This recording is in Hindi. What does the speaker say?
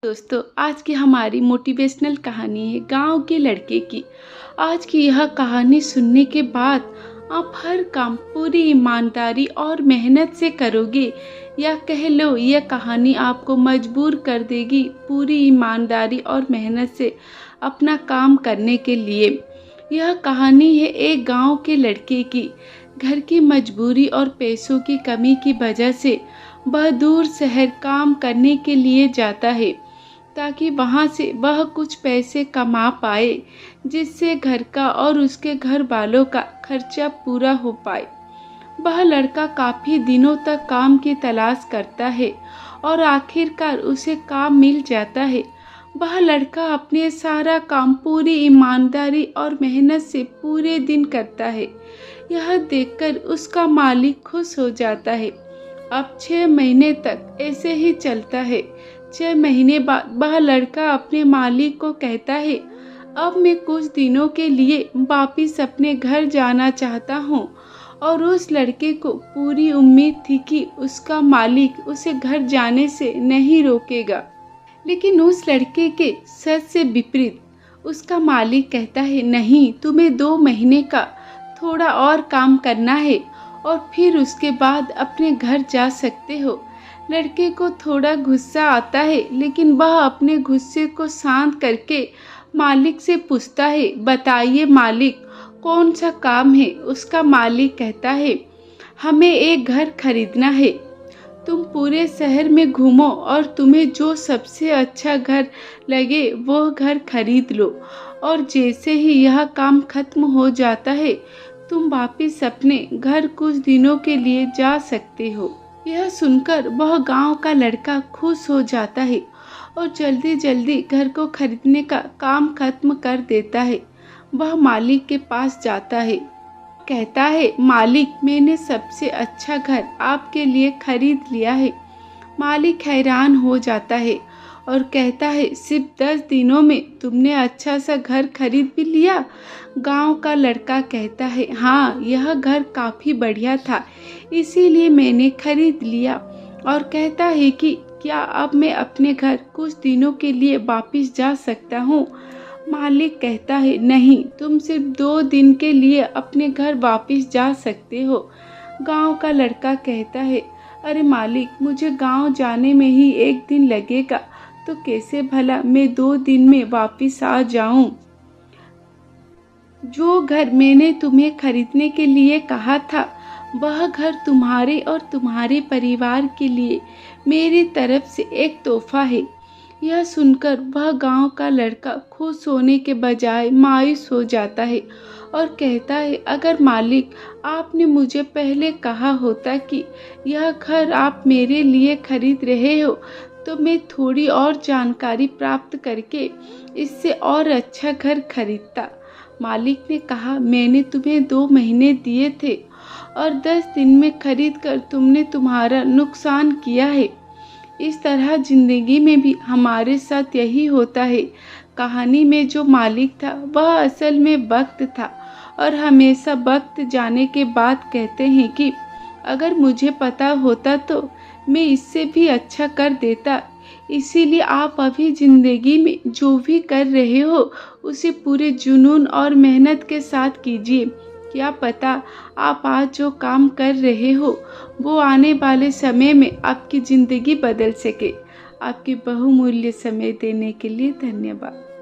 दोस्तों, आज की हमारी मोटिवेशनल कहानी है गांव के लड़के की। आज की यह कहानी सुनने के बाद आप हर काम पूरी ईमानदारी और मेहनत से करोगे, या कह लो यह कहानी आपको मजबूर कर देगी पूरी ईमानदारी और मेहनत से अपना काम करने के लिए। यह कहानी है एक गांव के लड़के की। घर की मजबूरी और पैसों की कमी की वजह से वह दूर शहर काम करने के लिए जाता है, ताकि वहां से वह कुछ पैसे कमा पाए, जिससे घर का और उसके घर वालों का खर्चा पूरा हो पाए। वह लड़का काफी दिनों तक काम की तलाश करता है और आखिरकार उसे काम मिल जाता है। वह लड़का अपने सारा काम पूरी ईमानदारी और मेहनत से पूरे दिन करता है। यह देखकर उसका मालिक खुश हो जाता है। अब 6 महीने तक ऐसे ही चलता है। 6 महीने बाद वह लड़का अपने मालिक को कहता है, अब मैं कुछ दिनों के लिए वापिस अपने घर जाना चाहता हूँ। और उस लड़के को पूरी उम्मीद थी कि उसका मालिक उसे घर जाने से नहीं रोकेगा, लेकिन उस लड़के के सच से विपरीत उसका मालिक कहता है, नहीं, तुम्हें 2 महीने का थोड़ा और काम करना है और फिर उसके बाद अपने घर जा सकते हो। लड़के को थोड़ा गुस्सा आता है, लेकिन वह अपने गुस्से को शांत करके मालिक से पूछता है, बताइए मालिक, कौन सा काम है। उसका मालिक कहता है, हमें एक घर खरीदना है। तुम पूरे शहर में घूमो और तुम्हें जो सबसे अच्छा घर लगे वो घर खरीद लो, और जैसे ही यह काम खत्म हो जाता है तुम वापिस अपने घर कुछ दिनों के लिए जा सकते हो। यह सुनकर वह गांव का लड़का खुश हो जाता है और जल्दी जल्दी घर को खरीदने का काम खत्म कर देता है। वह मालिक के पास जाता है, कहता है, मालिक, मैंने सबसे अच्छा घर आपके लिए खरीद लिया है। मालिक हैरान हो जाता है और कहता है, सिर्फ 10 दिनों में तुमने अच्छा सा घर खरीद भी लिया। गांव का लड़का कहता है, हाँ, यह घर काफ़ी बढ़िया था, इसीलिए मैंने खरीद लिया। और कहता है कि क्या अब मैं अपने घर कुछ दिनों के लिए वापस जा सकता हूँ। मालिक कहता है, नहीं, तुम सिर्फ 2 दिन के लिए अपने घर वापस जा सकते हो। गांव का लड़का कहता है, अरे मालिक, मुझे गांव जाने में ही 1 दिन लगेगा, तो कैसे भला मैं 2 दिन में वापस आ जाऊं। जो घर मैंने तुम्हें खरीदने के लिए कहा था, वह घर तुम्हारे और तुम्हारे परिवार के लिए मेरी तरफ से एक तोहफा है। यह सुनकर वह गांव का लड़का खुश होने के बजाय मायूस हो जाता है और कहता है, अगर मालिक, आपने मुझे पहले कहा होता कि यह घर आप मेरे लिए खरीद रहे हो, तो मैं थोड़ी और जानकारी प्राप्त करके इससे और अच्छा घर खरीदता। मालिक ने कहा, मैंने तुम्हें 2 महीने दिए थे और 10 दिन में खरीद कर तुमने तुम्हारा नुकसान किया है। इस तरह जिंदगी में भी हमारे साथ यही होता है। कहानी में जो मालिक था वह असल में वक्त था, और हमेशा वक्त जाने के बाद कहते हैं कि अगर मुझे पता होता तो मैं इससे भी अच्छा कर देता। इसीलिए आप अभी जिंदगी में जो भी कर रहे हो उसे पूरे जुनून और मेहनत के साथ कीजिए। क्या पता आप आज जो काम कर रहे हो वो आने वाले समय में आपकी ज़िंदगी बदल सके। आपके बहुमूल्य समय देने के लिए धन्यवाद।